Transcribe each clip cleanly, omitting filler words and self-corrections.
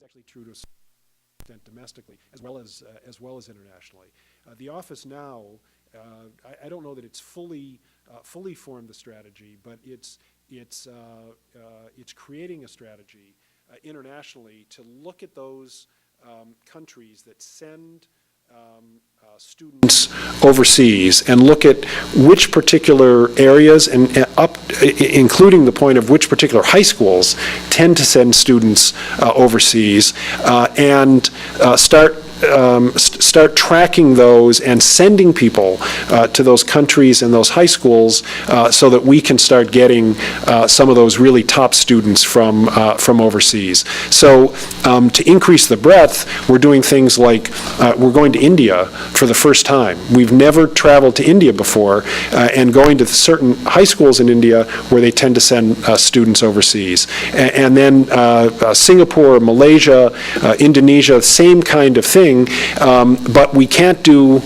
Actually true to a certain extent domestically as well as internationally. The office now, I don't know that it's fully formed the strategy, but it's creating a strategy internationally to look at those countries that send students overseas and look at which particular areas and including the point of which particular high schools tend to send students overseas and start tracking those and sending people to those countries and those high schools so that we can start getting some of those really top students from overseas. So to increase the breadth, we're doing things like we're going to India for the first time. We've never traveled to India before and going to certain high schools in India where they tend to send students overseas. And then Singapore, Malaysia, Indonesia, same kind of thing. But we can't do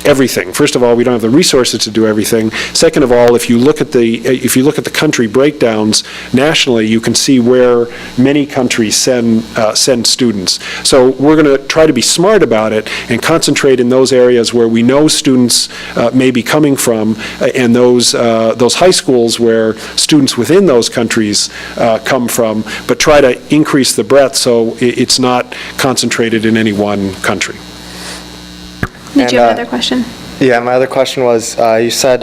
everything. First of all, we don't have the resources to do everything. Second of all, if you look at the country breakdowns nationally, you can see where many countries send students. So we're going to try to be smart about it and concentrate in those areas where we know students may be coming from, and those high schools where students within those countries come from, but try to increase the breadth so it's not concentrated in any one country. Did you have another question? Yeah, my other question was, you said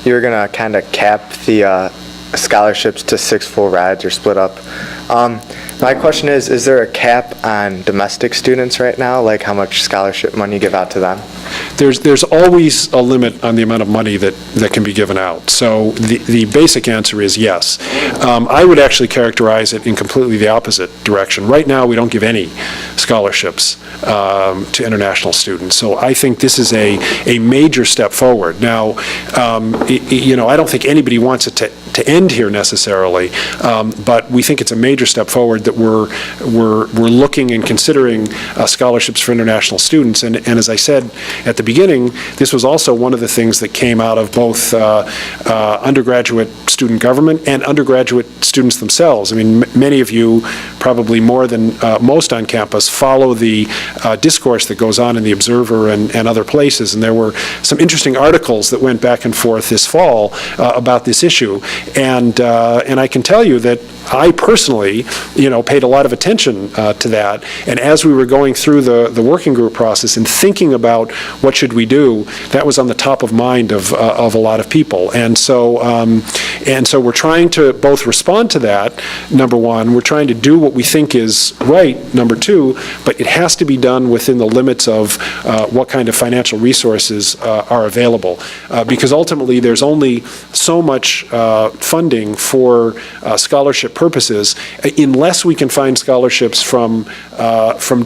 you were going to kind of cap the scholarships to 6 full rides or split up. My question is there a cap on domestic students right now, like how much scholarship money you give out to them? There's always a limit on the amount of money that can be given out. So the basic answer is yes. I would actually characterize it in completely the opposite direction. Right now, we don't give any scholarships to international students. So I think this is a major step forward. Now, I don't think anybody wants it to end here necessarily, but we think it's a major step forward that we're looking and considering scholarships for international students. And as I said at the beginning, this was also one of the things that came out of both undergraduate student government and undergraduate students themselves. I mean, many of you, probably more than most on campus, follow the discourse that goes on in the Observer and other places, and there were some interesting articles that went back and forth this fall about this issue, and I can tell you that I personally, paid a lot of attention to that, and as we were going through the working group process and thinking about what should we do, that was on the top of mind of a lot of people, and so we're trying to both respond to that, number one, we're trying to do what we think is right, number two, but it has to be done within the limits of what kind of financial resources are available, because ultimately there's only so much funding for scholarship purposes unless we can find scholarships from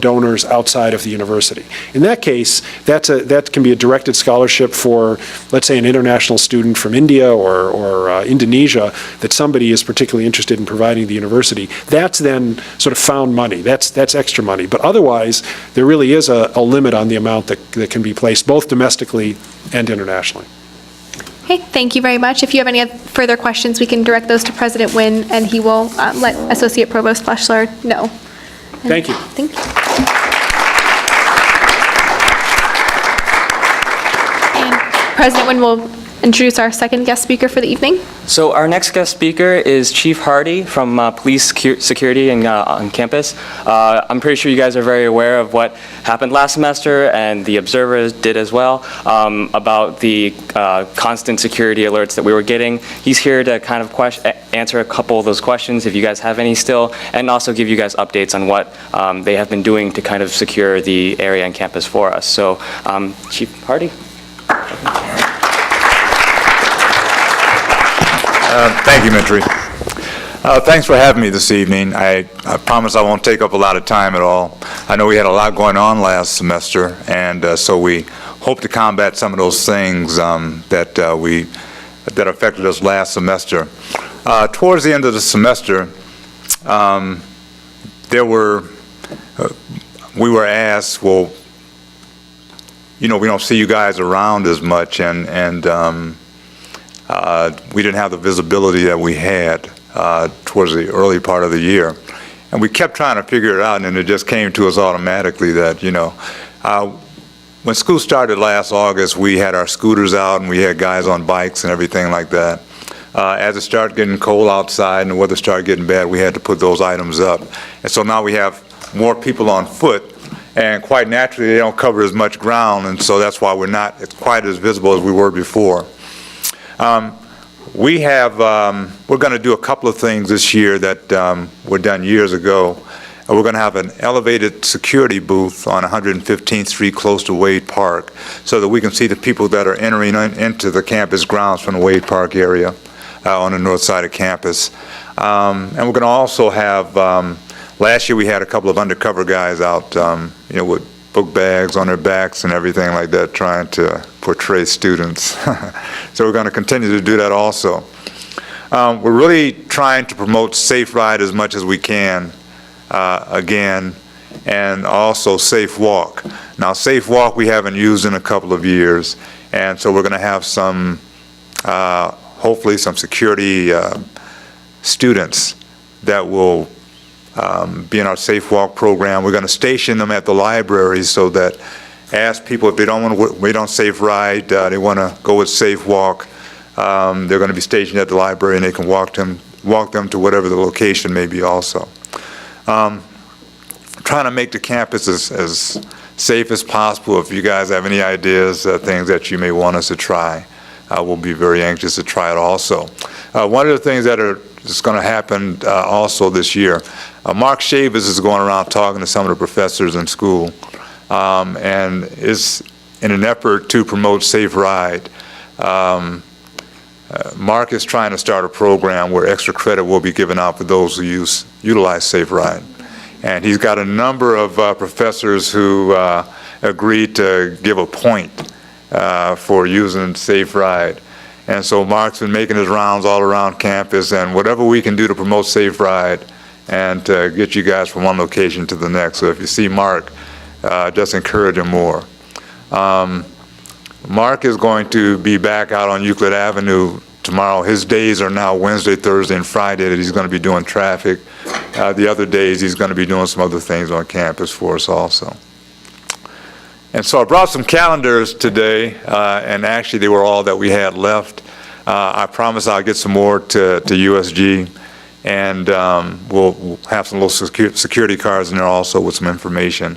donors outside of the university. In that case, that can be a directed scholarship for, let's say, an international student from India or Indonesia that somebody is particularly interested in providing the university. That's then sort of found money. That's extra money. But otherwise, there really is a limit on the amount that can be placed, both domestically and internationally. Okay, thank you very much. If you have any further questions, we can direct those to President Wynn, and he will let Associate Provost Fleshler know. Thank you. Thank you. And President Wynn will introduce our second guest speaker for the evening. So our next guest speaker is Chief Hardy from Police Security on campus. I'm pretty sure you guys are very aware of what happened last semester, and the Observer did as well, about the constant security alerts that we were getting. He's here to kind of answer a couple of those questions, if you guys have any still, and also give you guys updates on what they have been doing to kind of secure the area on campus for us. So Chief Hardy. Thank you, Mitri. Thanks for having me this evening. I promise I won't take up a lot of time at all. I know we had a lot going on last semester, and so we hope to combat some of those things that affected us last semester. Towards the end of the semester, we were asked, well, we don't see you guys around as much, and we didn't have the visibility that we had towards the early part of the year. And we kept trying to figure it out, and it just came to us automatically that, when school started last August, we had our scooters out and we had guys on bikes and everything like that. As it started getting cold outside and the weather started getting bad, we had to put those items up. And so now we have more people on foot, and quite naturally, they don't cover as much ground, and so that's why we're not quite as visible as we were before. We're going to do a couple of things this year that were done years ago. We're going to have an elevated security booth on 115th Street close to Wade Park so that we can see the people that are entering into the campus grounds from the Wade Park area on the north side of campus. And we're going to also have, last year we had a couple of undercover guys out, with book bags on their backs and everything like that, trying to portray students. So we're going to continue to do that also. We're really trying to promote Safe Ride as much as we can, again, and also Safe Walk. Now, Safe Walk we haven't used in a couple of years, and so we're going to have some, hopefully some security students that will be in our Safe Walk program. We're going to station them at the library so that as people, if they don't want to wait on Safe Ride, they want to go with Safe Walk, they're going to be stationed at the library and they can walk them to whatever the location may be also. Trying to make the campus as safe as possible. If you guys have any ideas, things that you may want us to try, we'll be very anxious to try it also. One of the things that is going to happen also this year, Mark Chavis is going around talking to some of the professors in school, and is in an effort to promote Safe Ride. Mark is trying to start a program where extra credit will be given out for those who utilize Safe Ride. And he's got a number of professors who agreed to give a point for using Safe Ride. And so Mark's been making his rounds all around campus, and whatever we can do to promote Safe Ride and get you guys from one location to the next. So if you see Mark, just encourage him more. Mark is going to be back out on Euclid Avenue tomorrow. His days are now Wednesday, Thursday, and Friday that he's going to be doing traffic. The other days he's going to be doing some other things on campus for us also. And so I brought some calendars today, and actually they were all that we had left. I promise I'll get some more to USG, and we'll have some little security cards in there also with some information.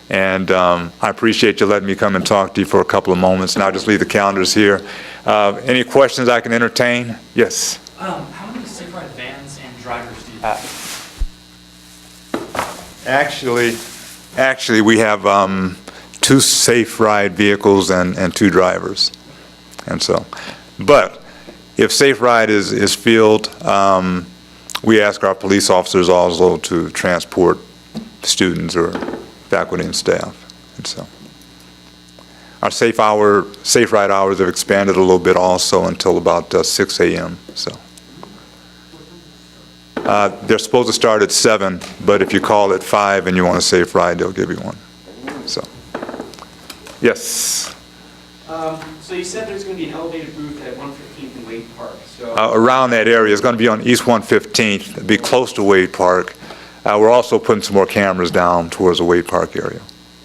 And I appreciate you letting me come and talk to you for a couple of moments. Now I'll just leave the calendars here. Any questions I can entertain? Yes? How many Safe Ride vans and drivers do you have? Actually, we have 2 Safe Ride vehicles and 2 drivers. And so, but if Safe Ride is filled, we ask our police officers also to transport students or faculty and staff. And so our Safe Ride hours have expanded a little bit also until about 6 a.m. So they're supposed to start at 7, but if you call at 5 and you want a Safe Ride, they'll give you one. So yes. So you said there's going to be an elevated booth at 115th and Wade Park. So Around that area. It's going to be on East 115th. It'll be close to Wade Park. We're also putting some more cameras down towards the Wade Park area.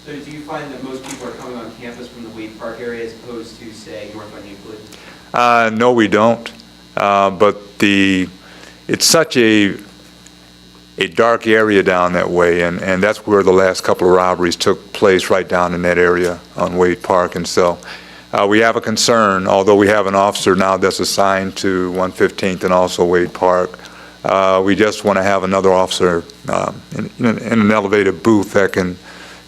So do you find that most people are coming on campus from the Wade Park area as opposed to, say, north on Euclid? No, we don't. But it's such a dark area down that way, and that's where the last couple of robberies took place, right down in that area on Wade Park. And so we have a concern, although we have an officer now that's assigned to 115th and also Wade Park. We just want to have another officer in an elevated booth that can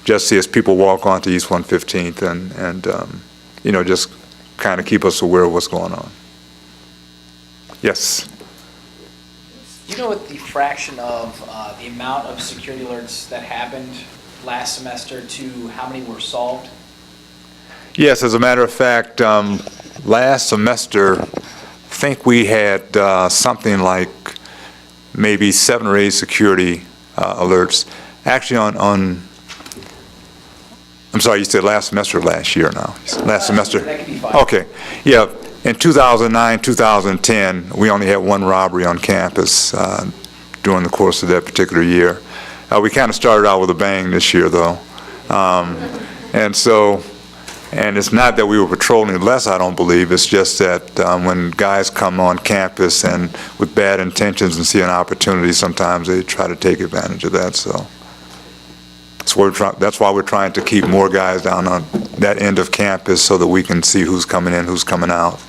just see as people walk onto East 115th and just kind of keep us aware of what's going on. Yes? Do you know what the fraction of the amount of security alerts that happened last semester to how many were solved? Yes, as a matter of fact, last semester, I think we had something like maybe 7 or 8 security alerts. Actually I'm sorry, you said last semester or last year now? Last semester? That could be fine. Okay, yeah. in 2009, 2010, we only had one robbery on campus during the course of that particular year. We kind of started out with a bang this year, though. And it's not that we were patrolling less, I don't believe. It's just that when guys come on campus and with bad intentions and see an opportunity, sometimes they try to take advantage of that. So that's why we're trying to keep more guys down on that end of campus so that we can see who's coming in, who's coming out,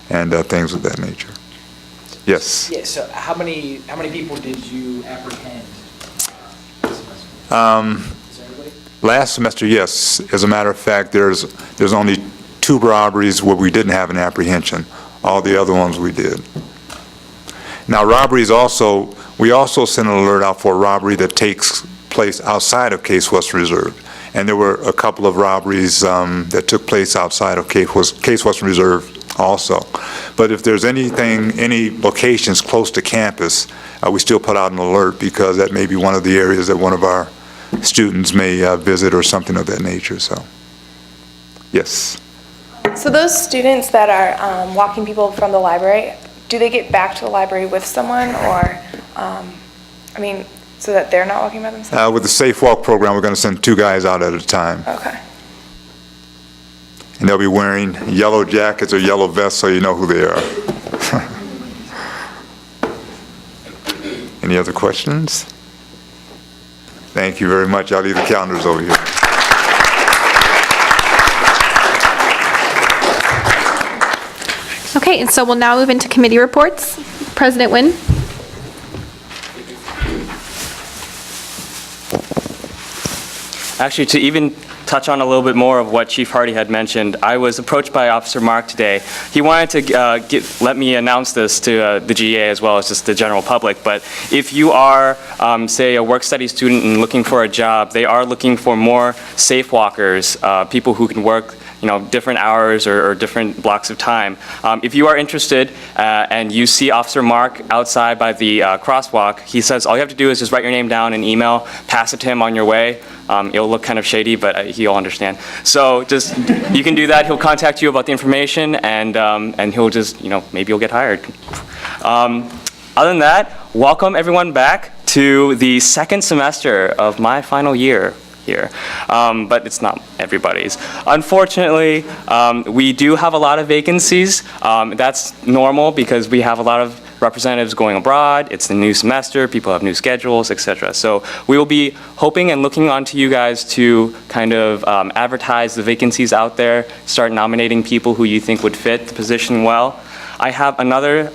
and things of that nature. Yes? Yeah, so how many people did you apprehend this semester? Is there anybody? Last semester, yes. As a matter of fact, there's only 2 robberies where we didn't have an apprehension. All the other ones we did. Now, robberies also, we also sent an alert out for a robbery that takes place outside of Case Western Reserve. And there were a couple of robberies that took place outside of Case Western Reserve also. But if there's any locations close to campus, we still put out an alert because that may be one of the areas that one of our students may visit or something of that nature. So, yes. So those students that are walking people from the library, do they get back to the library with someone, or, so that they're not walking by themselves? With the Safe Walk program, we're going to send 2 guys out at a time. Okay. And they'll be wearing yellow jackets or yellow vests so you know who they are. Any other questions? Thank you very much. I'll leave the calendars over here. Okay, and so we'll now move into committee reports. President Nguyen. Actually, to even touch on a little bit more of what Chief Hardy had mentioned, I was approached by Officer Mark today. He wanted to let me announce this to the GA as well as just the general public, but if you are, say, a work-study student and looking for a job, they are looking for more safe walkers, people who can work different hours or different blocks of time. If you are interested and you see Officer Mark outside by the crosswalk, he says all you have to do is just write your name down in email, pass it to him on your way. It'll look kind of shady, but he'll understand. So just, you can do that. He'll contact you about the information, and he'll just, maybe you'll get hired. Other than that, welcome everyone back to the second semester of my final year here, but it's not everybody's. Unfortunately, we do have a lot of vacancies. That's normal because we have a lot of representatives going abroad. It's the new semester, people have new schedules, etc. So we will be hoping and looking onto you guys to kind of advertise the vacancies out there, start nominating people who you think would fit the position well. I have another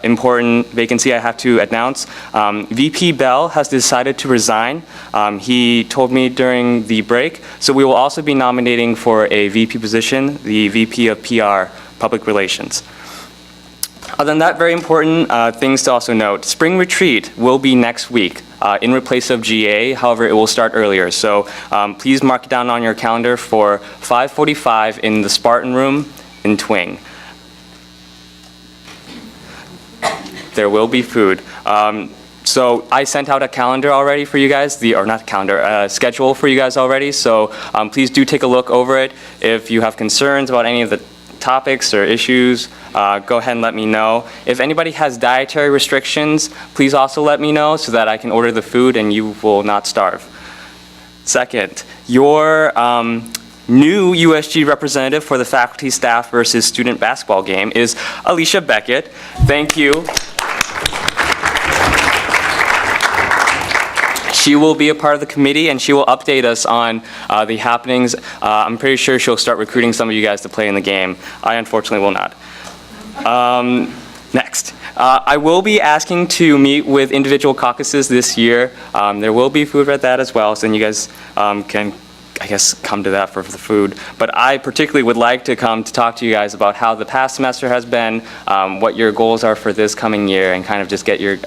important vacancy I have to announce. VP Bell has decided to resign. He told me during the break. So we will also be nominating for a VP position, the VP of PR, Public Relations. Other than that, very important things to also note. Spring Retreat will be next week in replace of GA. However, it will start earlier. So please mark it down on your calendar for 5:45 in the Spartan Room in Twing. There will be food. So I sent out a calendar already for you guys, or not calendar, schedule for you guys already. So please do take a look over it. If you have concerns about any of the topics or issues, go ahead and let me know. If anybody has dietary restrictions, please also let me know so that I can order the food and you will not starve. Second, your new USG representative for the faculty, staff versus student basketball game is Alicia Beckett. Thank you. She will be a part of the committee and she will update us on the happenings. I'm pretty sure she'll start recruiting some of you guys to play in the game. I unfortunately will not. Next, I will be asking to meet with individual caucuses this year. There will be food at that as well, so then you guys can, I guess, come to that for the food. But I particularly would like to come to talk to you guys about how the past semester has been, what your goals are for this coming year, and kind of just get your,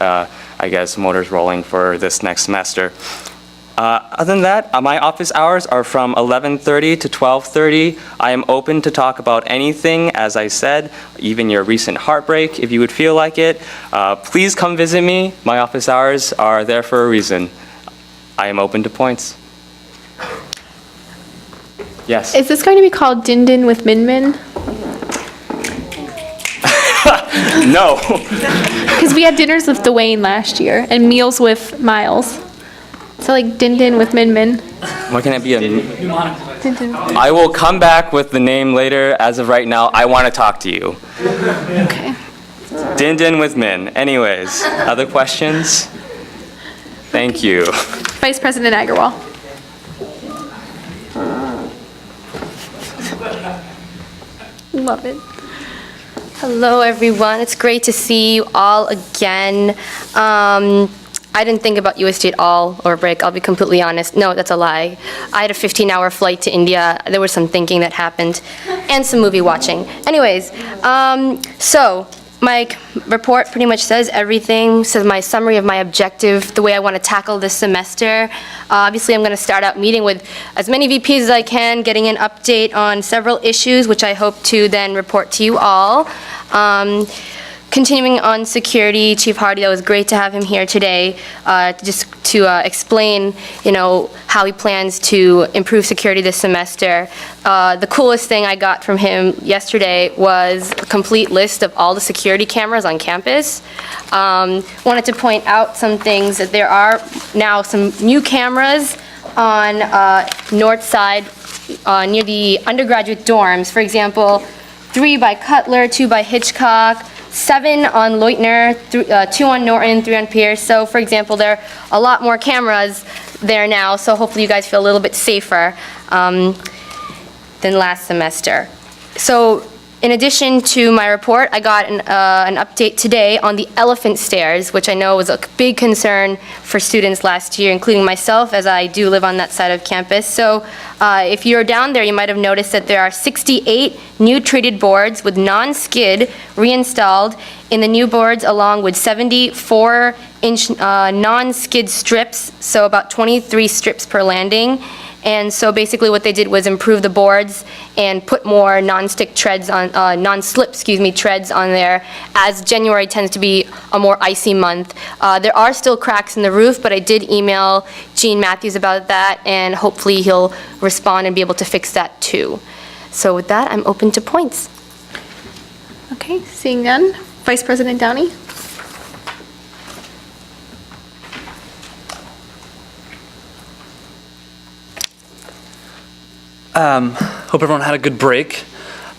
I guess, motors rolling for this next semester. Other than that, my office hours are from 11:30 to 12:30. I am open to talk about anything, as I said, even your recent heartbreak, if you would feel like it. Please come visit me. My office hours are there for a reason. I am open to points. Yes? Is this going to be called Din Din with Min Min? No. Because we had dinners with Dwayne last year and meals with Miles. So like Din Din with Min Min. What can it be? Din Din. I will come back with the name later. As of right now, I want to talk to you. Okay. Din Din with Min. Anyways, other questions? Thank you. Vice President Agarwal. Love it. Hello, everyone. It's great to see you all again. I didn't think about USG at all over break. I'll be completely honest. No, that's a lie. I had a 15-hour flight to India. There was some thinking that happened, and some movie watching. Anyways, so my report pretty much says everything. Says my summary of my objective, the way I want to tackle this semester. Obviously, I'm going to start out meeting with as many VPs as I can, getting an update on several issues, which I hope to then report to you all. Continuing on security, Chief Hardy, that was great to have him here today, just to explain, how he plans to improve security this semester. The coolest thing I got from him yesterday was a complete list of all the security cameras on campus. Wanted to point out some things, that there are now some new cameras on north side near the undergraduate dorms. For example, 3 by Cutler, 2 by Hitchcock, 7 on Leutner, 2 on Norton, 3 on Pierce. So, for example, there are a lot more cameras there now, so hopefully you guys feel a little bit safer than last semester. So, in addition to my report, I got an update today on the elephant stairs, which I know was a big concern for students last year, including myself, as I do live on that side of campus. So if you're down there, you might have noticed that there are 68 new treated boards with non-skid reinstalled in the new boards, along with 74-inch non-skid strips, so about 23 strips per landing. And so basically what they did was improve the boards and put more non-slip treads on there, as January tends to be a more icy month. There are still cracks in the roof, but I did email Gene Matthews about that, and hopefully he'll respond and be able to fix that too. So with that, I'm open to points. Okay, seeing none. Vice President Downey. Hope everyone had a good break.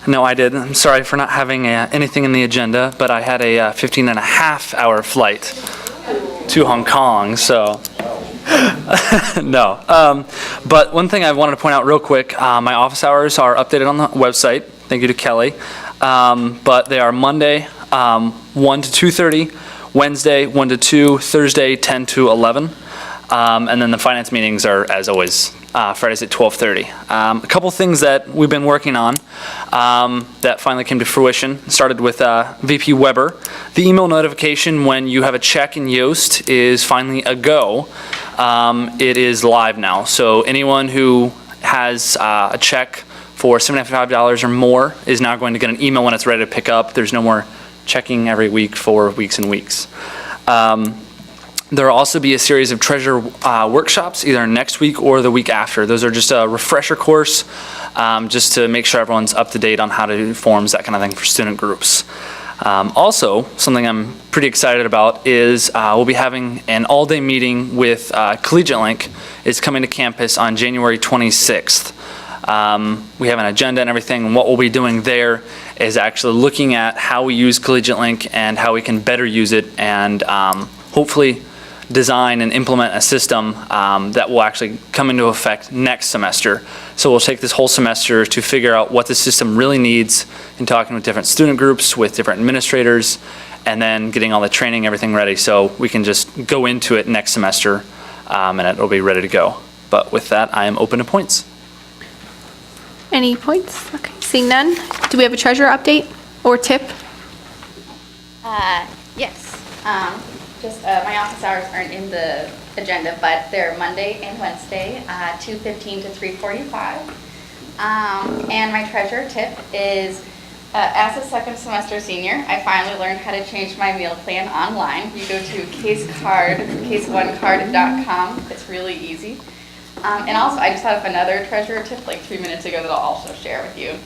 No, I did. I'm sorry for not having anything in the agenda, but I had a 15-and-a-half-hour flight to Hong Kong, so no. But one thing I wanted to point out real quick, my office hours are updated on the website. Thank you to Kelly. But they are Monday, 1 to 2:30, Wednesday, 1 to 2, Thursday, 10 to 11. And then the finance meetings are, as always, Fridays at 12:30. A couple things that we've been working on that finally came to fruition. Started with VP Weber. The email notification when you have a check in Yoast is finally a go. It is live now. So anyone who has a check for $75 or more is now going to get an email when it's ready to pick up. There's no more checking every week for weeks and weeks. There will also be a series of treasure workshops either next week or the week after. Those are just a refresher course just to make sure everyone's up to date on how to do forms, that kind of thing for student groups. Also, something I'm pretty excited about is we'll be having an all-day meeting with Collegiate Link. It's coming to campus on January 26th. We have an agenda and everything, and what we'll be doing there is actually looking at how we use Collegiate Link and how we can better use it, and hopefully design and implement a system that will actually come into effect next semester. So we'll take this whole semester to figure out what the system really needs in talking with different student groups, with different administrators, and then getting all the training, everything ready so we can just go into it next semester and it'll be ready to go. But with that, I am open to points. Any points? Okay, seeing none. Do we have a treasurer update or tip? Yes. My office hours aren't in the agenda, but they're Monday and Wednesday, 2:15 to 3:45. And my treasure tip is, as a second semester senior, I finally learned how to change my meal plan online. You go to case1card.com. It's really easy. And also, I just thought of another treasure tip like 3 minutes ago that I'll also share with you.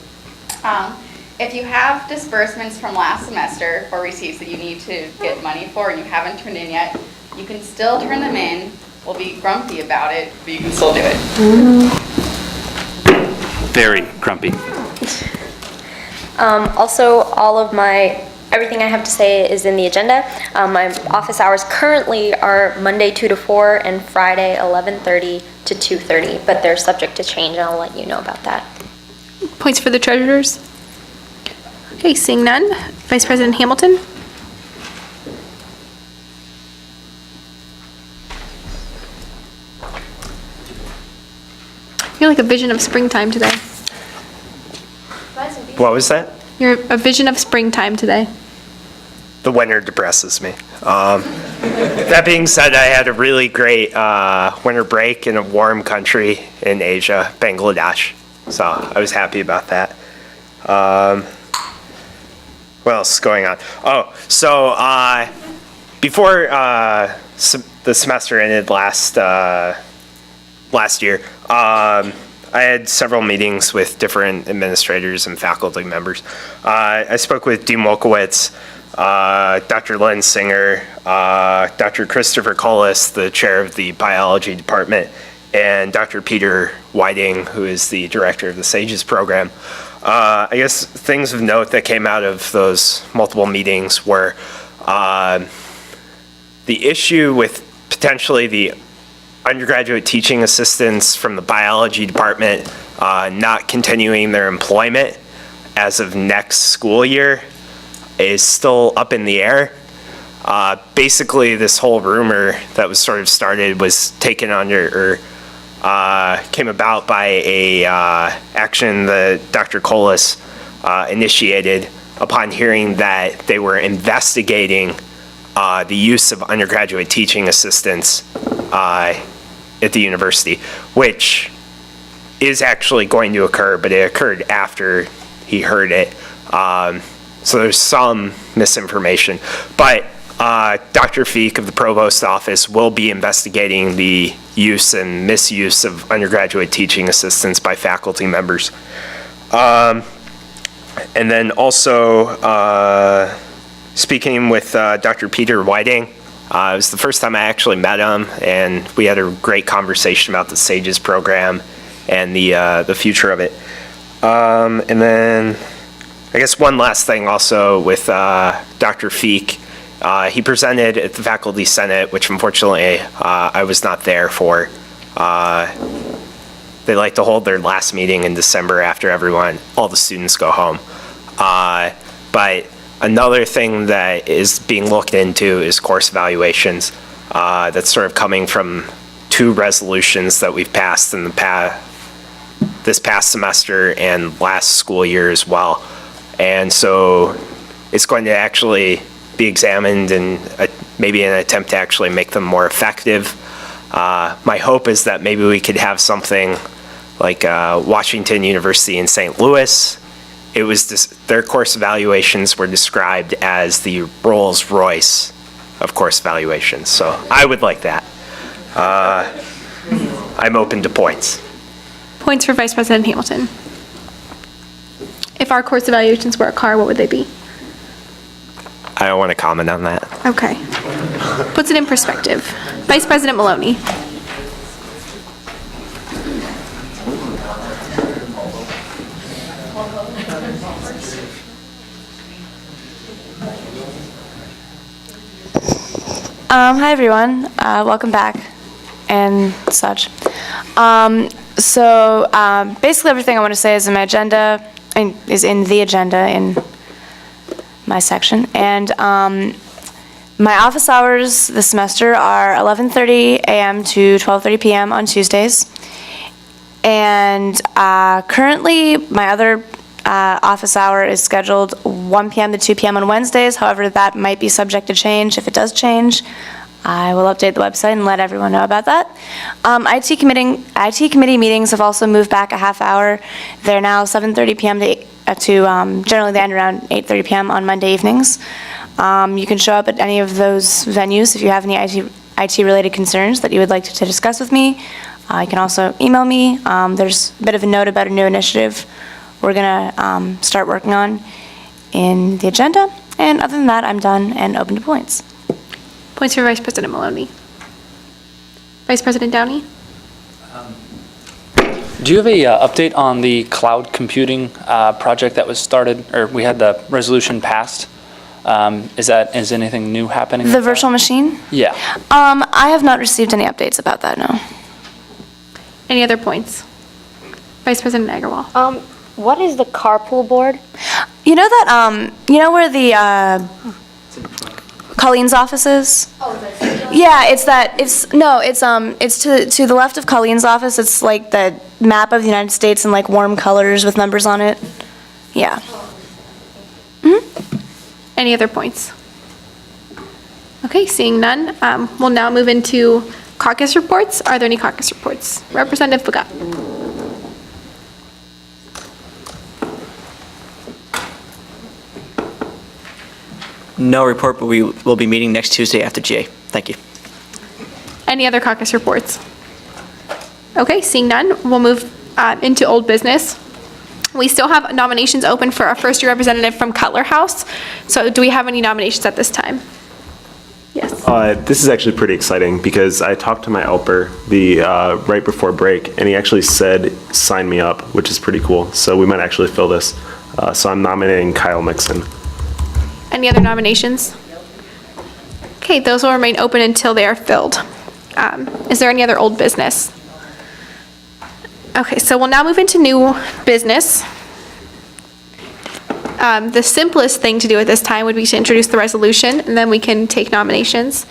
If you have disbursements from last semester or receipts that you need to get money for and you haven't turned in yet, you can still turn them in. We'll be grumpy about it, but you can still do it. Very grumpy. Also, everything I have to say is in the agenda. My office hours currently are Monday 2 to 4 and Friday 11:30 to 2:30, but they're subject to change, and I'll let you know about that. Points for the treasurers? Okay, seeing none. Vice President Hamilton? You're like a vision of springtime today. What was that? You're a vision of springtime today. The winter depresses me. That being said, I had a really great winter break in a warm country in Asia, Bangladesh. So I was happy about that. What else is going on? Oh, so before the semester ended last year, I had several meetings with different administrators and faculty members. I spoke with Dean Wolkowitz, Dr. Lynn Singer, Dr. Christopher Collis, the chair of the biology department, and Dr. Peter Whiting, who is the director of the SAGES program. I guess things of note that came out of those multiple meetings were the issue with potentially the undergraduate teaching assistants from the biology department not continuing their employment as of next school year is still up in the air. Basically, this whole rumor that was sort of started was taken under, or came about by a action that Dr. Collis initiated upon hearing that they were investigating the use of undergraduate teaching assistants at the university, which is actually going to occur, but it occurred after he heard it. So there's some misinformation. But Dr. Feek of the Provost Office will be investigating the use and misuse of undergraduate teaching assistants by faculty members. And then also speaking with Dr. Peter Whiting. It was the first time I actually met him, and we had a great conversation about the SAGES program and the future of it. And then I guess one last thing also with Dr. Feek. He presented at the Faculty Senate, which unfortunately I was not there for. They like to hold their last meeting in December after all the students go home. But another thing that is being looked into is course evaluations. That's sort of coming from two resolutions that we've passed in this past semester and last school year as well. And so it's going to actually be examined and maybe an attempt to actually make them more effective. My hope is that maybe we could have something like Washington University in St. Louis. It was their course evaluations were described as the Rolls-Royce of course evaluations. So I would like that. I'm open to points. Points for Vice President Hamilton. If our course evaluations were a car, what would they be? I don't want to comment on that. Okay. Puts it in perspective. Vice President Maloney. Hi, everyone. Welcome back and such. Basically everything I want to say is in my agenda, is in the agenda in my section. And my office hours this semester are 11:30 a.m. to 12:30 p.m. on Tuesdays. And currently, my other office hour is scheduled 1 p.m. to 2 p.m. on Wednesdays. However, that might be subject to change. If it does change, I will update the website and let everyone know about that. IT committee meetings have also moved back a half hour. They're now 7:30 p.m. to generally they end around 8:30 p.m. on Monday evenings. You can show up at any of those venues if you have any IT-related concerns that you would like to discuss with me. You can also email me. There's a bit of a note about a new initiative we're gonna start working on in the agenda. And other than that, I'm done and open to points. Points for Vice President Maloney. Vice President Downey? Do you have a update on the cloud computing project that was started, or we had the resolution passed? Is anything new happening? The virtual machine? Yeah. I have not received any updates about that, no. Any other points? Vice President Agarwal? What is the carpool board? You know that, you know where the, Colleen's office is? Yeah, it's to the left of Colleen's office. It's like the map of the United States in like warm colors with numbers on it. Yeah. Any other points? Okay, seeing none, we'll now move into caucus reports. Are there any caucus reports? Representative Pagat. No report, but we will be meeting next Tuesday after GA. Thank you. Any other caucus reports? Okay, seeing none, we'll move into old business. We still have nominations open for our first-year representative from Cutler House. So do we have any nominations at this time? Yes. This is actually pretty exciting because I talked to my helper right before break, and he actually said, sign me up, which is pretty cool. So we might actually fill this. So I'm nominating Kyle Mixon. Any other nominations? Okay, those will remain open until they are filled. Is there any other old business? Okay, so we'll now move into new business. The simplest thing to do at this time would be to introduce the resolution, and then we can take nominations.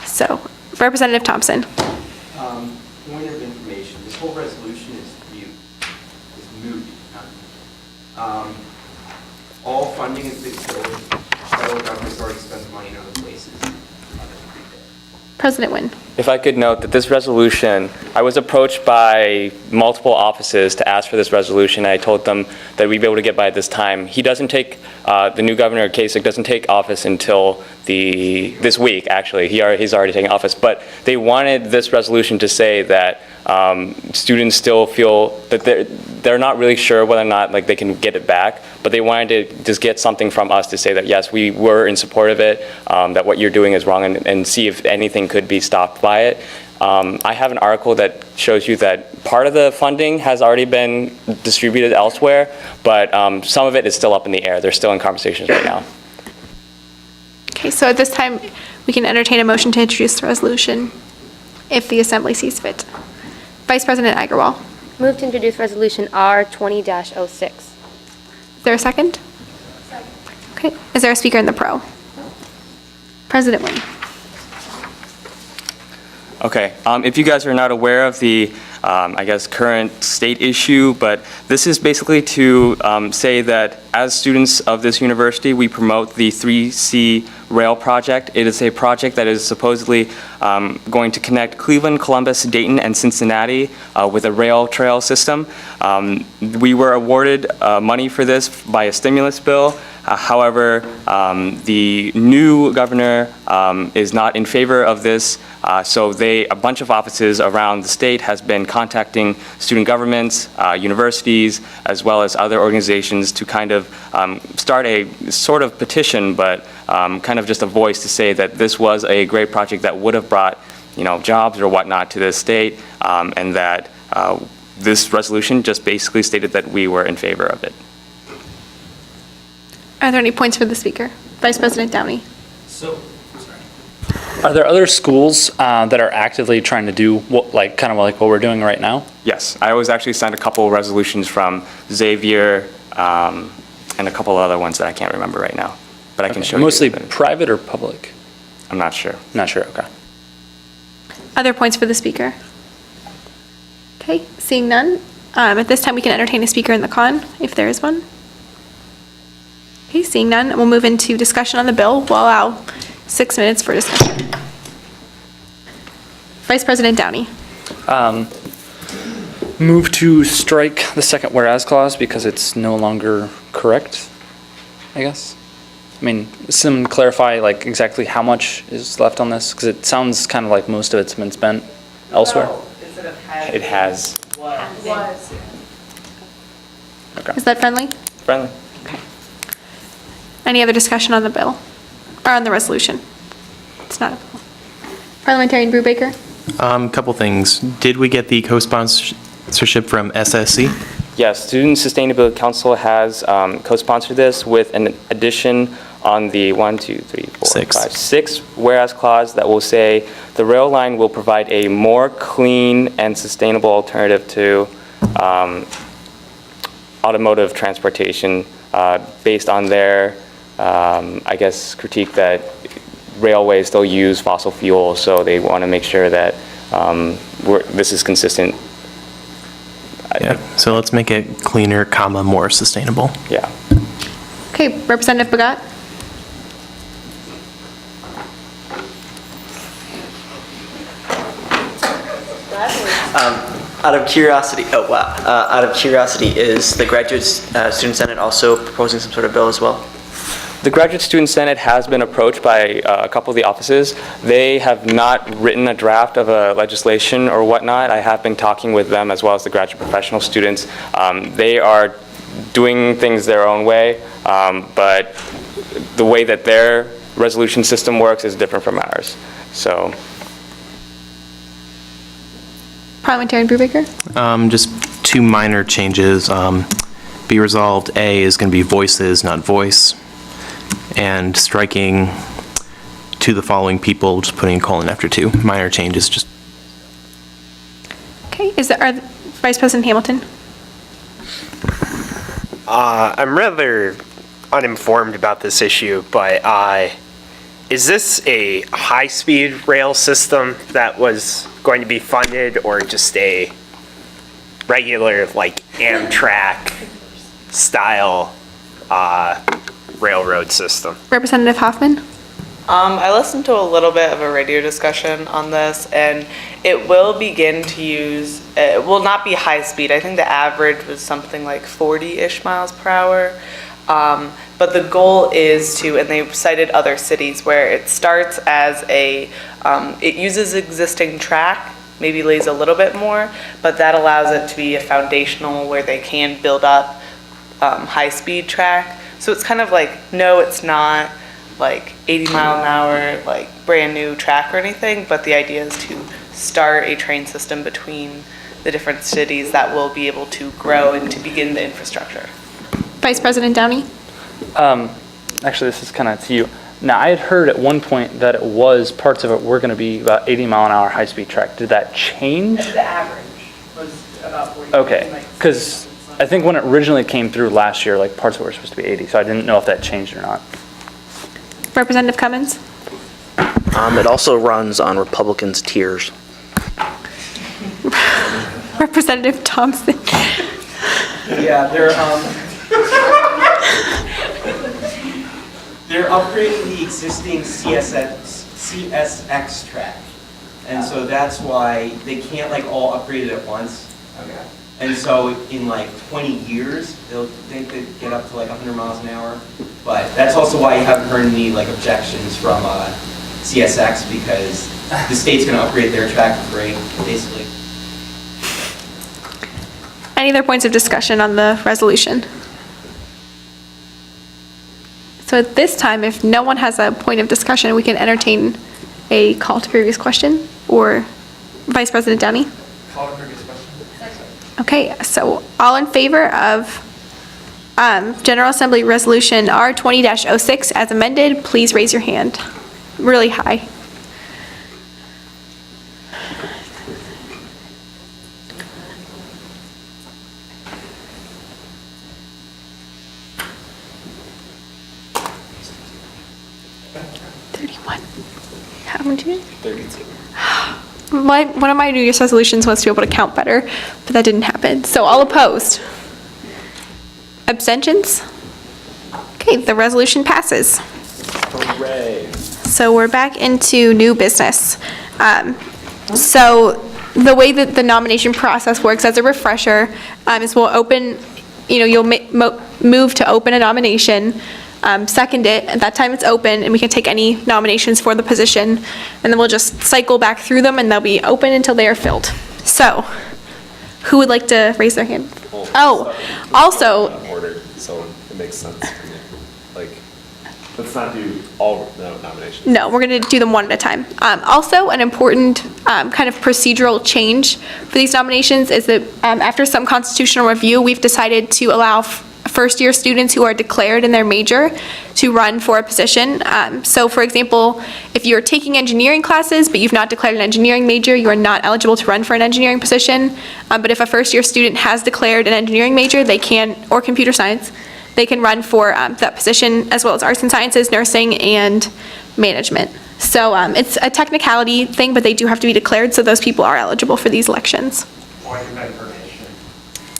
So, Representative Thompson. Point of information, this whole resolution is moot. All funding has been filled. Federal government's already spent money in other places. President Nguyen. If I could note that this resolution, I was approached by multiple offices to ask for this resolution. I told them that we'd be able to get by at this time. He doesn't take, the new governor, Kasich, doesn't take office until this week, actually. He's already taken office. But they wanted this resolution to say that students still feel that they're not really sure whether or not they can get it back, but they wanted to just get something from us to say that yes, we were in support of it, that what you're doing is wrong, and see if anything could be stopped by it. I have an article that shows you that part of the funding has already been distributed elsewhere, but some of it is still up in the air. They're still in conversations right now. Okay, so at this time, we can entertain a motion to introduce the resolution if the Assembly sees fit. Vice President Agarwal. Move to introduce Resolution R 20-06. Is there a second? Second. Okay, is there a speaker in the pro? President Nguyen. Okay, if you guys are not aware of the, I guess, current state issue, but this is basically to say that as students of this university, we promote the 3C Rail Project. It is a project that is supposedly going to connect Cleveland, Columbus, Dayton, and Cincinnati with a rail trail system. We were awarded money for this by a stimulus bill. However, the new governor is not in favor of this, so a bunch of offices around the state has been contacting student governments, universities, as well as other organizations to kind of start a sort of petition, but kind of just a voice to say that this was a great project that would have brought, jobs or whatnot to this state, and that this resolution just basically stated that we were in favor of it. Are there any points for the speaker? Vice President Downey. Are there other schools that are actively trying to do kind of like what we're doing right now? Yes, I was actually sent a couple of resolutions from Xavier and a couple of other ones that I can't remember right now, but I can show you. Mostly private or public? I'm not sure. Not sure, okay. Other points for the speaker? Okay, seeing none. At this time, we can entertain a speaker in the con, if there is one. Okay, seeing none, we'll move into discussion on the bill. We'll allow 6 minutes for discussion. Vice President Downey. Move to strike the second whereas clause because it's no longer correct, I guess. I mean, someone clarify exactly how much is left on this, because it sounds kind of like most of it's been spent elsewhere. It has. Was. Is that friendly? Friendly. Any other discussion on the bill, or on the resolution? It's not a bill. Parliamentarian Brubaker? Couple things. Did we get the co-sponsorship from SSC? Yes, Student Sustainability Council has co-sponsored this with an addition on the 6 whereas clause that will say the rail line will provide a more clean and sustainable alternative to automotive transportation based on their, I guess, critique that railways still use fossil fuel, so they want to make sure that this is consistent. Yeah, so let's make it cleaner, comma, more sustainable. Yeah. Okay, Representative Bagat? Out of curiosity, out of curiosity, is the Graduate Student Senate also proposing some sort of bill as well? The Graduate Student Senate has been approached by a couple of the offices. They have not written a draft of a legislation or whatnot. I have been talking with them as well as the graduate professional students. They are doing things their own way, but the way that their resolution system works is different from ours. So. Parliamentarian Brubaker? Just two minor changes. Be resolved, A is going to be voices, not voice. And striking to the following people, just putting a colon after two. Minor changes, just. Okay, Vice President Hamilton? I'm rather uninformed about this issue, but is this a high-speed rail system that was going to be funded, or just a regular, like, Amtrak style railroad system? Representative Hoffman? I listened to a little bit of a radio discussion on this, and it will begin to use, it will not be high speed. I think the average was something like 40-ish miles per hour. But the goal is to, and they've cited other cities where it starts as it uses existing track, maybe lays a little bit more, but that allows it to be a foundational where they can build up high-speed track. So it's kind of like, no, it's not like 80 mile an hour, like brand new track or anything, but the idea is to start a train system between the different cities that will be able to grow and to begin the infrastructure. Vice President Downey? Actually, this is kind of to you. Now, I had heard at one point that parts of it were going to be about 80 mile an hour high-speed track. Did that change? The average was about 40. Okay, because I think when it originally came through last year, like parts of it were supposed to be 80, so I didn't know if that changed or not. Representative Cummins? It also runs on Republicans' tiers. Representative Thompson? Yeah, they're upgrading the existing CSX track. And so that's why they can't like all upgrade it at once. Okay. And so in like 20 years, they'll think they get up to like 100 miles an hour. But that's also why you haven't heard any like objections from CSX, because the state's going to upgrade their track for free, basically. Any other points of discussion on the resolution? So at this time, if no one has a point of discussion, we can entertain a call to previous question, or Vice President Downey? Call to previous question. Okay, so all in favor of General Assembly Resolution R20-06 as amended, please raise your hand really high. How many? 32. One of my New Year's resolutions was to be able to count better, but that didn't happen. So all opposed? Abstentions? Okay, the resolution passes. Hooray. So we're back into new business. So the way that the nomination process works, as a refresher, is we'll open, you'll move to open a nomination, second it, at that time it's open, and we can take any nominations for the position, and then we'll just cycle back through them, and they'll be open until they are filled. So, Who would like to raise their hand? Oh, also, Order, so it makes sense to me. Like, let's not do all nominations. no, we're going to do them one at a time. Also, an important kind of procedural change for these nominations is that after some constitutional review, we've decided to allow first-year students who are declared in their major to run for a position. So for example, if you're taking engineering classes, but you've not declared an engineering major, you are not eligible to run for an engineering position. But if a first-year student has declared an engineering major, they can, or computer science, they can run for that position, as well as arts and sciences, nursing, and management. So it's a technicality thing, but they do have to be declared, so those people are eligible for these elections. Point of information,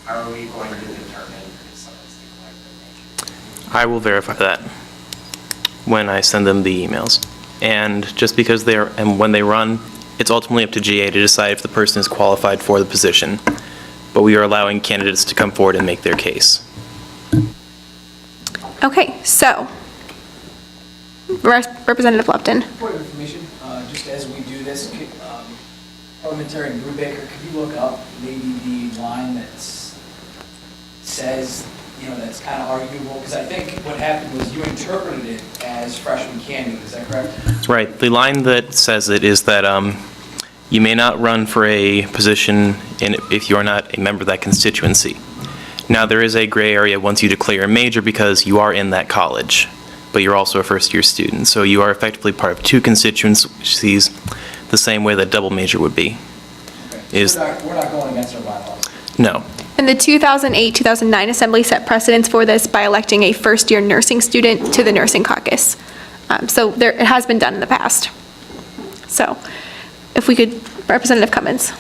how are we going to determine if someone's declared their major? I will verify that when I send them the emails. And just because and when they run, it's ultimately up to GA to decide if the person is qualified for the position. But we are allowing candidates to come forward and make their case. Okay, so, Representative Lupton. Point of information, just as we do this, Parliamentarian Brubaker, could you look up maybe the line that says, that's kind of arguable? Because I think what happened was you interpreted it as freshman candidate, is that correct? Right. The line that says it is that you may not run for a position if you are not a member of that constituency. Now, there is a gray area once you declare a major because you are in that college, but you're also a first-year student. So you are effectively part of two constituencies the same way that double major would be. Okay. We're not going against our bylaws. No. And the 2008-2009 Assembly set precedents for this by electing a first-year nursing student to the nursing caucus. So it has been done in the past. So if we could, Representative Cummins.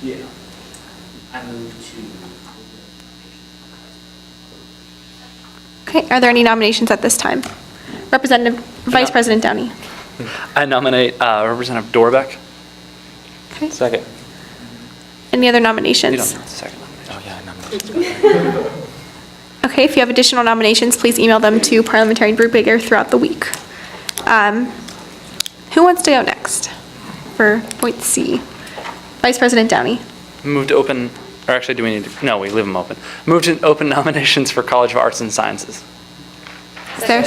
Yeah. I move to. Okay, are there any nominations at this time? Vice President Downey. I nominate Representative Dorbeck. Okay. Second. Any other You nominations? don't have the second nomination. Oh, yeah, I nominate. Okay, if you have additional nominations, please email them to Parliamentarian Brubaker throughout the week. Who wants to go next for point C? Vice President Downey. Move to open, or actually, do we need to, no, we leave them open. Move to open nominations for College of Arts and Sciences. Is there?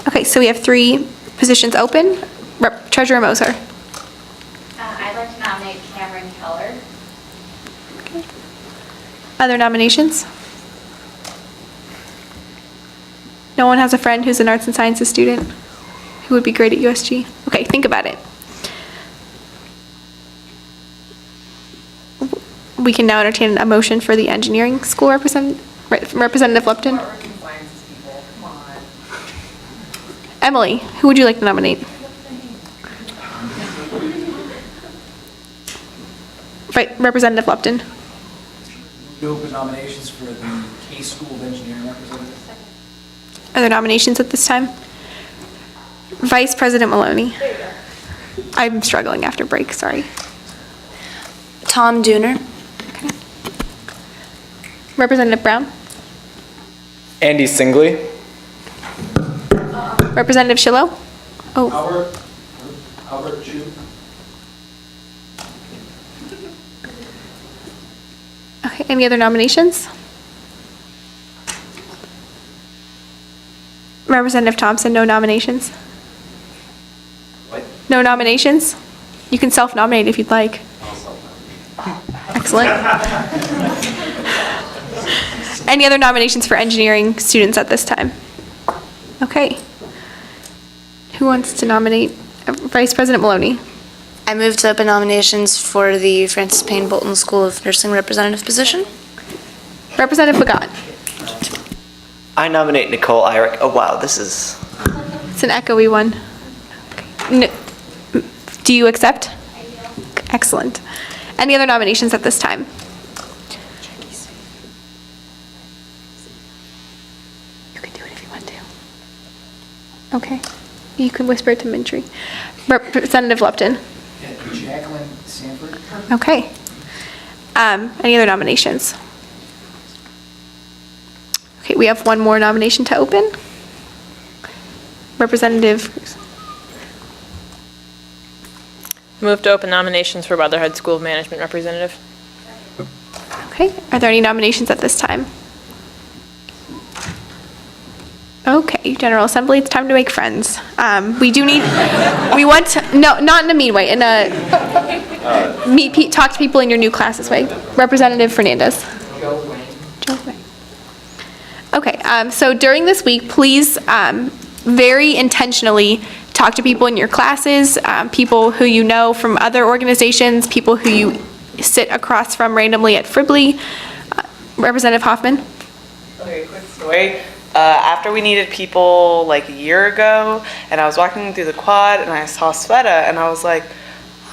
Okay, so we have 3 positions open. Treasurer Moser. I'd like to nominate Cameron Keller. Other nominations? No one has a friend who's an arts and sciences student who would be great at USG? Okay, think about it. We can now entertain a motion for the engineering school Representative Lupton. Emily, who would you like to nominate? Representative Lupton. To open nominations for the K School of Engineering representative. Other nominations at this time? Vice President Maloney. I'm struggling after break, sorry. Tom Dooner. Representative Brown. Andy Singley. Representative Shillow. Oh, Albert Chu. okay, any other nominations? Representative Thompson, no nominations? What? No nominations? You can self-nominate if you'd like. Excellent. Any other nominations for engineering students at this time? Okay. Who wants to nominate Vice President Maloney? I move to open nominations for the Francis Payne Bolton School of Nursing representative position. Representative Pagat. I nominate Nicole Irick. Oh, wow, this is... It's an echoey one. Do you accept? Excellent. Any other nominations at this time? You can do it if you want to. Okay. You can whisper it to Mintry. Representative Lupton. Jacqueline Sanford. Okay. Any other nominations? Okay, we have one more nomination to open. Representative. Move to open nominations for Brotherhood School of Management representative. Okay, are there any nominations at this time? Okay, General Assembly, it's time to make friends. We want to, no, not in a mean way, in a, talk to people in your new classes way. Representative Fernandez. Joe Wayne. Okay, so during this week, please very intentionally talk to people in your classes, people who you know from other organizations, people who you sit across from randomly at Fribley. Representative Hoffman. Okay, quick story. After we needed people like a year ago, and I was walking through the quad and I saw Sveta and I was like,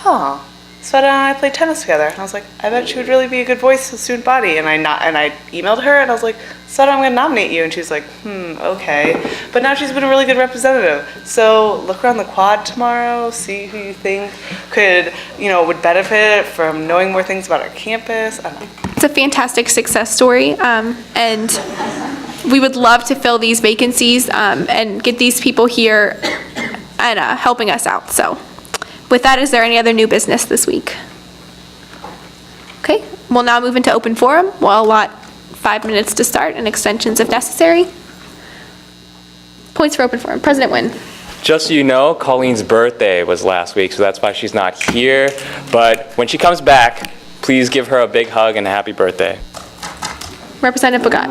oh, Sveta and I played tennis together. And I was like, I bet she would really be a good voice to the student body. And I emailed her and I was like, Sveta, I'm gonna nominate you. And she was like, okay. But now she's been a really good representative. So look around the quad tomorrow, see who you think could, would benefit from knowing more things about our campus. I don't know. It's a fantastic success story, and we would love to fill these vacancies and get these people here and helping us out. So with that, is there any other new business this week? Okay, we'll now move into open forum. We'll allot 5 minutes to start and extensions if necessary. Points for open forum. President Nguyen. Just so you know, Colleen's birthday was last week, so that's why she's not here. But when she comes back, please give her a big hug and a happy birthday. Representative Bagat.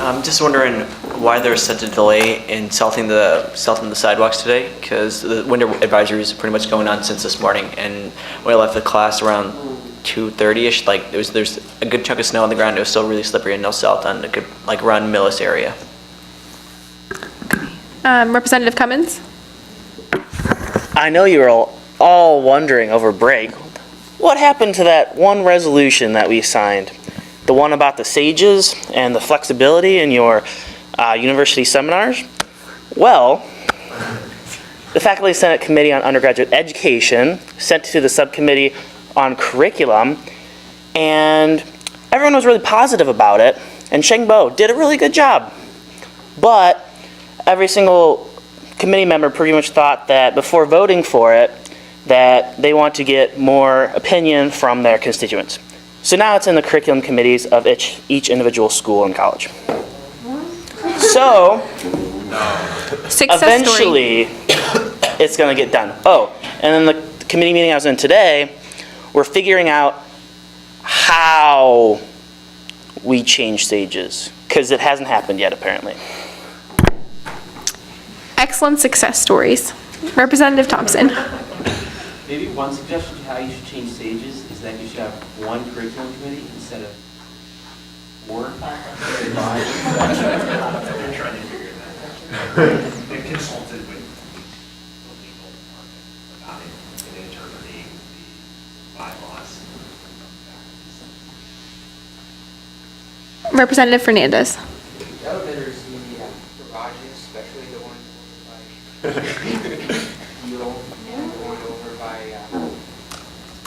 I'm just wondering why there's such a delay in salting the sidewalks today, because the winter advisory is pretty much going on since this morning, and when I left the class around 2:30ish, like there's a good chunk of snow on the ground. It was still really slippery and no salt on the good, like around Millis area. Representative Cummins. I know you were all wondering over break, what happened to that one resolution that we signed? The one about the SAGES and the flexibility in your university seminars? Well, the Faculty Senate Committee on Undergraduate Education sent it to the subcommittee on curriculum, and everyone was really positive about it, and Sheng Bo did a really good job. But every single committee member pretty much thought that before voting for it, that they want to get more opinion from their constituents. So now it's in the curriculum committees of each individual school and college. So eventually it's going to get done. Oh, and then the committee meeting I was in today, we're figuring out how we change SAGES, because it hasn't happened yet apparently. Excellent success stories. Representative Thompson. Maybe one suggestion to how you should change SAGES is that you should have one curriculum committee instead of 4 or 5. They're trying to figure that out. They consulted with the legal department about it and interpreting the bylaws. Representative Fernandez. Elevators in the garages, especially the ones over by Yale and the one over by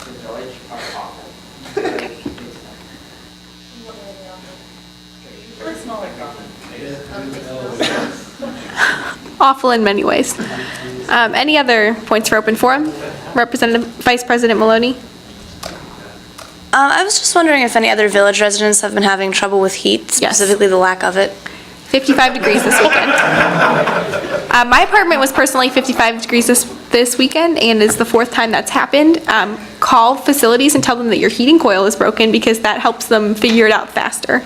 the village, are awful. Very small Awful in many ways. Any other points for open forum? Vice President Maloney. I was just wondering if any other village residents have been having trouble with heat, specifically the lack of it. 55 degrees this weekend. My apartment was personally 55 degrees this weekend, and is the 4th time that's happened. Call facilities and tell them that your heating coil is broken, because that helps them figure it out faster.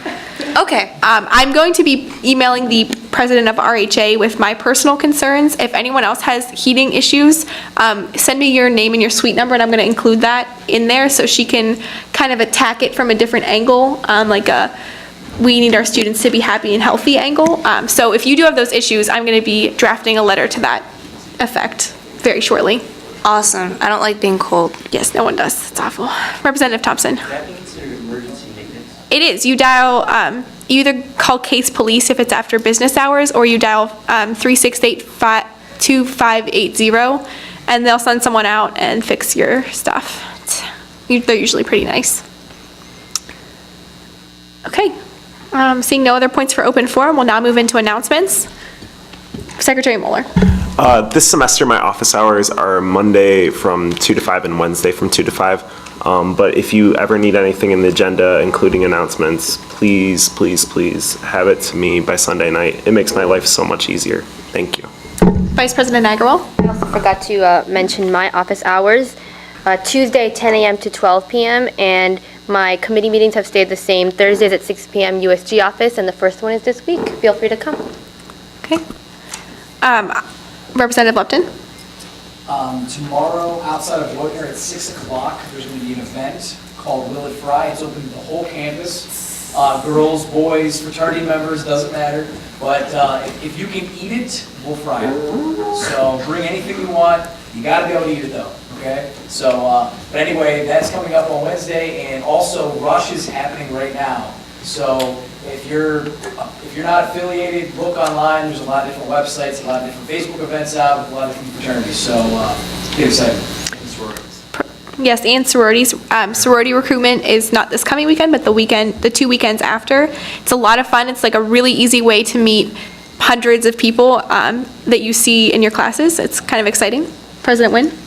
Okay. I'm going to be emailing the president of RHA with my personal concerns. If anyone else has heating issues, send me your name and your suite number, and I'm going to include that in there so she can kind of attack it from a different angle, like a we need our students to be happy and healthy angle. So if you do have those issues, I'm going to be drafting a letter to that effect very shortly. Awesome. I don't like being cold. Yes, no one does. It's awful. Representative Thompson. Would that be considered emergency maintenance? It is. You dial, you either call Case Police if it's after business hours, or you dial 368-2580, and they'll send someone out and fix your stuff. They're usually pretty nice. Okay. Seeing no other points for open forum, we'll now move into announcements. Secretary Mueller. This semester, my office hours are Monday from 2 to 5 and Wednesday from 2 to 5. But if you ever need anything in the agenda, including announcements, please, please, please have it to me by Sunday night. It makes my life so much easier. Thank you. Vice President Agarwal. I also forgot to mention my office hours. Tuesday, 10 a.m. to 12 p.m., and my committee meetings have stayed the same. Thursdays at 6 p.m. USG office, and the first one is this week. Feel free to come. Okay. Representative Lupton. Tomorrow, outside of Woodner at 6 o'clock, there's going to be an event called Will It Fry. It's open to the whole campus. Girls, boys, fraternity members, doesn't matter. But if you can eat it, we'll fry it. So bring anything you want. You got to be able to eat it though. Okay? So, but anyway, that's coming up on Wednesday, and also Rush is happening right now. So if you're not affiliated, look online. There's a lot of different websites, a lot of different Facebook events out with a lot of different fraternities. So get excited. Yes, and sororities. Sorority recruitment is not this coming weekend, but the 2 weekends after. It's a lot of fun. It's like a really easy way to meet hundreds of people that you see in your classes. It's kind of exciting. President Nguyen.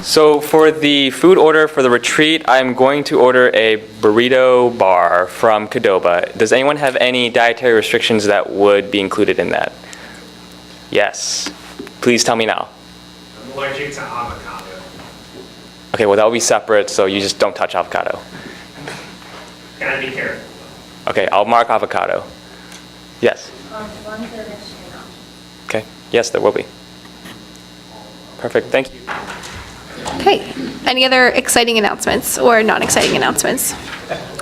So for the food order for the retreat, I'm going to order a burrito bar from Qdoba. Does anyone have any dietary restrictions that would be included in that? Yes. Please tell me now. I'm allergic to avocado. Okay, well that will be separate, so you just don't touch avocado. Gotta be careful. Okay, I'll mark avocado. Yes. Okay, yes, there will be. Perfect, thank you. Okay. Any other exciting announcements or non-exciting announcements?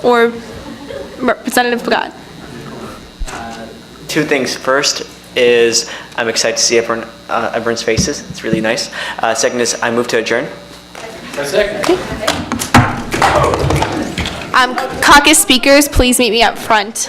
Or Representative Pagat? Two things. First is I'm excited to see everyone's faces. It's really nice. Second is I move to adjourn. Caucus speakers, please meet me up front.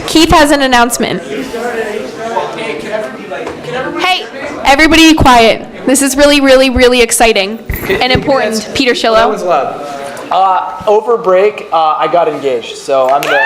Keith has an announcement. Hey, everybody be quiet. This is really, really, really exciting and important. Peter Schillo. That was loud. Over break, I got engaged, so I'm the...